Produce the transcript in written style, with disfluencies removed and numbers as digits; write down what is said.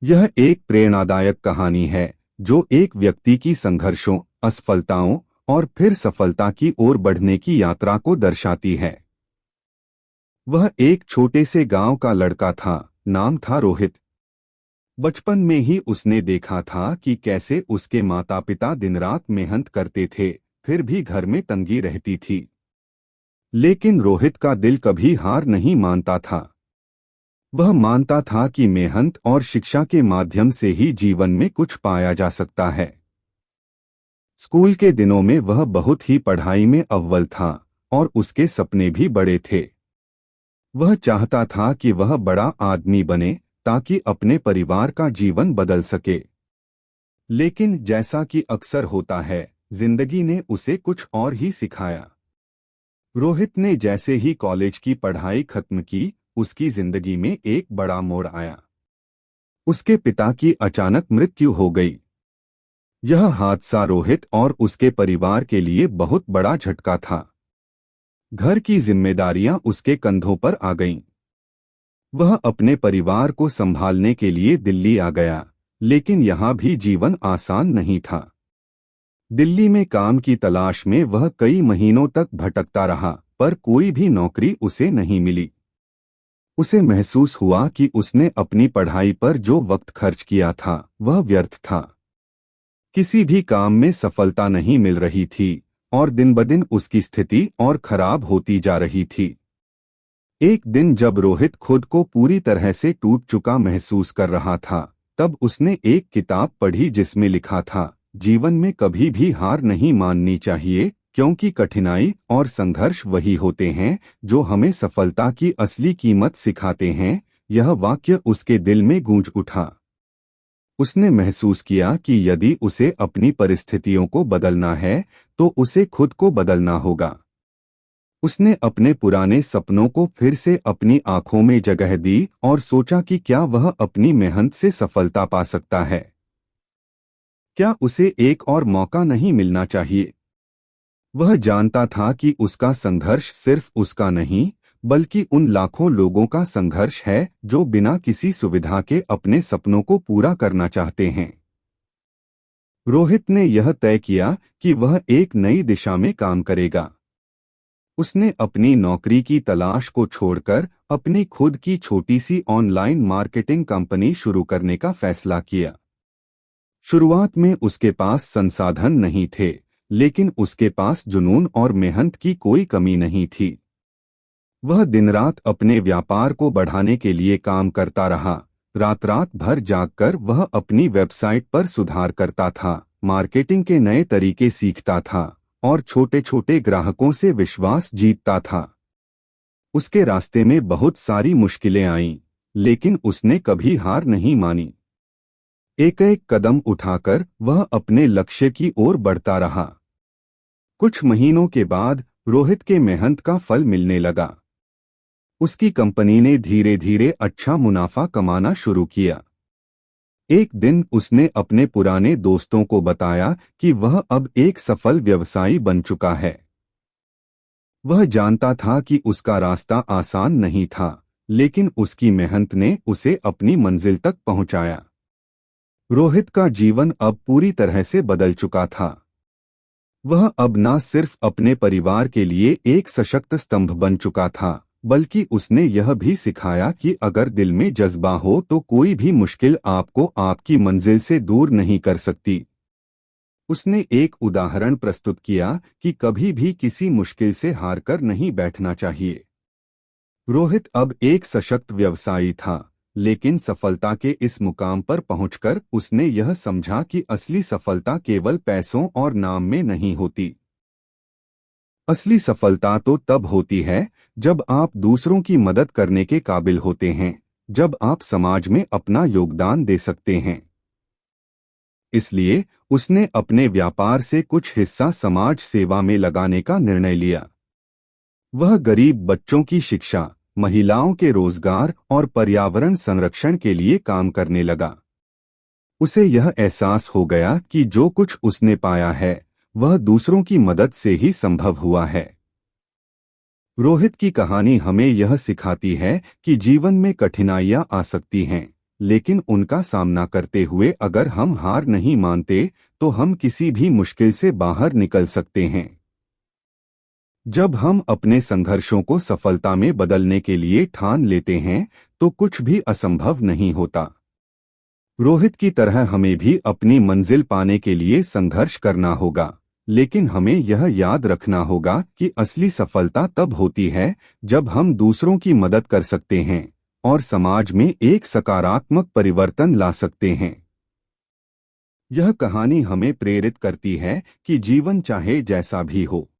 यह एक प्रेरणादायक कहानी है जो एक व्यक्ति की संघर्षों, असफलताओं और फिर सफलता की ओर बढ़ने की यात्रा को दर्शाती है। वह एक छोटे से गांव का लड़का था, नाम था रोहित। बचपन में ही उसने देखा था कि कैसे उसके माता पिता दिन रात मेहनत करते थे, फिर भी घर में तंगी रहती थी। लेकिन रोहित का दिल कभी हार नहीं मानता था। वह मानता था कि मेहनत और शिक्षा के माध्यम से ही जीवन में कुछ पाया जा सकता है। स्कूल के दिनों में वह बहुत ही पढ़ाई में अव्वल था और उसके सपने भी बड़े थे। वह चाहता था कि वह बड़ा आदमी बने ताकि अपने परिवार का जीवन बदल सके। लेकिन जैसा कि अक्सर होता है, जिंदगी ने उसे कुछ और ही सिखाया। रोहित ने जैसे ही कॉलेज की पढ़ाई खत्म की, उसकी जिंदगी में एक बड़ा मोड़ आया। उसके पिता की अचानक मृत्यु हो गई। यह हादसा रोहित और उसके परिवार के लिए बहुत बड़ा झटका था। घर की जिम्मेदारियां उसके कंधों पर आ गईं। वह अपने परिवार को संभालने के लिए दिल्ली आ गया, लेकिन यहाँ भी जीवन आसान नहीं था। दिल्ली में काम की तलाश में वह कई महीनों तक भटकता रहा, पर कोई भी नौकरी उसे नहीं मिली। उसे महसूस हुआ कि उसने अपनी पढ़ाई पर जो वक्त खर्च किया था वह व्यर्थ था। किसी भी काम में सफलता नहीं मिल रही थी और दिन ब दिन उसकी स्थिति और खराब होती जा रही थी। एक दिन जब रोहित खुद को पूरी तरह से टूट चुका महसूस कर रहा था, तब उसने एक किताब पढ़ी जिसमें लिखा था, जीवन में कभी भी हार नहीं माननी चाहिए, क्योंकि कठिनाई और संघर्ष वही होते हैं जो हमें सफलता की असली कीमत सिखाते हैं। यह वाक्य उसके दिल में गूंज उठा। उसने महसूस किया कि यदि उसे अपनी परिस्थितियों को बदलना है तो उसे खुद को बदलना होगा। उसने अपने पुराने सपनों को फिर से अपनी आंखों में जगह दी और सोचा कि क्या वह अपनी मेहनत से सफलता पा सकता है। क्या उसे एक और मौका नहीं मिलना चाहिए? वह जानता था कि उसका संघर्ष सिर्फ उसका नहीं, बल्कि उन लाखों लोगों का संघर्ष है जो बिना किसी सुविधा के अपने सपनों को पूरा करना चाहते हैं। रोहित ने यह तय किया कि वह एक नई दिशा में काम करेगा। उसने अपनी नौकरी की तलाश को छोड़कर अपनी खुद की छोटी सी ऑनलाइन मार्केटिंग कंपनी शुरू करने का फैसला किया। शुरुआत में उसके पास संसाधन नहीं थे, लेकिन उसके पास जुनून और मेहनत की कोई कमी नहीं थी। वह दिन रात अपने व्यापार को बढ़ाने के लिए काम करता रहा। रात रात भर जागकर वह अपनी वेबसाइट पर सुधार करता था, मार्केटिंग के नए तरीके सीखता था और छोटे छोटे ग्राहकों से विश्वास जीतता था। उसके रास्ते में बहुत सारी मुश्किलें आईं, लेकिन उसने कभी हार नहीं मानी। एक एक कदम उठाकर वह अपने लक्ष्य की ओर बढ़ता रहा। कुछ महीनों के बाद रोहित के मेहनत का फल मिलने लगा। उसकी कंपनी ने धीरे धीरे अच्छा मुनाफा कमाना शुरू किया। एक दिन उसने अपने पुराने दोस्तों को बताया कि वह अब एक सफल व्यवसायी बन चुका है। वह जानता था कि उसका रास्ता आसान नहीं था, लेकिन उसकी मेहनत ने उसे अपनी मंजिल तक पहुंचाया। रोहित का जीवन अब पूरी तरह से बदल चुका था। वह अब न सिर्फ अपने परिवार के लिए एक सशक्त स्तंभ बन चुका था, बल्कि उसने यह भी सिखाया कि अगर दिल में जज्बा हो तो कोई भी मुश्किल आपको आपकी मंजिल से दूर नहीं कर सकती। उसने एक उदाहरण प्रस्तुत किया कि कभी भी किसी मुश्किल से हारकर नहीं बैठना चाहिए। रोहित अब एक सशक्त व्यवसायी था, लेकिन सफलता के इस मुकाम पर पहुंचकर उसने यह समझा कि असली सफलता केवल पैसों और नाम में नहीं होती। असली सफलता तो तब होती है जब आप दूसरों की मदद करने के काबिल होते हैं, जब आप समाज में अपना योगदान दे सकते हैं। इसलिए उसने अपने व्यापार से कुछ हिस्सा समाज सेवा में लगाने का निर्णय लिया। वह गरीब बच्चों की शिक्षा, महिलाओं के रोजगार और पर्यावरण संरक्षण के लिए काम करने लगा। उसे यह एहसास हो गया कि जो कुछ उसने पाया है वह दूसरों की मदद से ही संभव हुआ है। रोहित की कहानी हमें यह सिखाती है कि जीवन में कठिनाइयां आ सकती हैं, लेकिन उनका सामना करते हुए अगर हम हार नहीं मानते तो हम किसी भी मुश्किल से बाहर निकल सकते हैं। जब हम अपने संघर्षों को सफलता में बदलने के लिए ठान लेते हैं तो कुछ भी असंभव नहीं होता। रोहित की तरह हमें भी अपनी मंजिल पाने के लिए संघर्ष करना होगा, लेकिन हमें यह याद रखना होगा कि असली सफलता तब होती है जब हम दूसरों की मदद कर सकते हैं और समाज में एक सकारात्मक परिवर्तन ला सकते हैं। यह कहानी हमें प्रेरित करती है कि जीवन चाहे जैसा भी हो,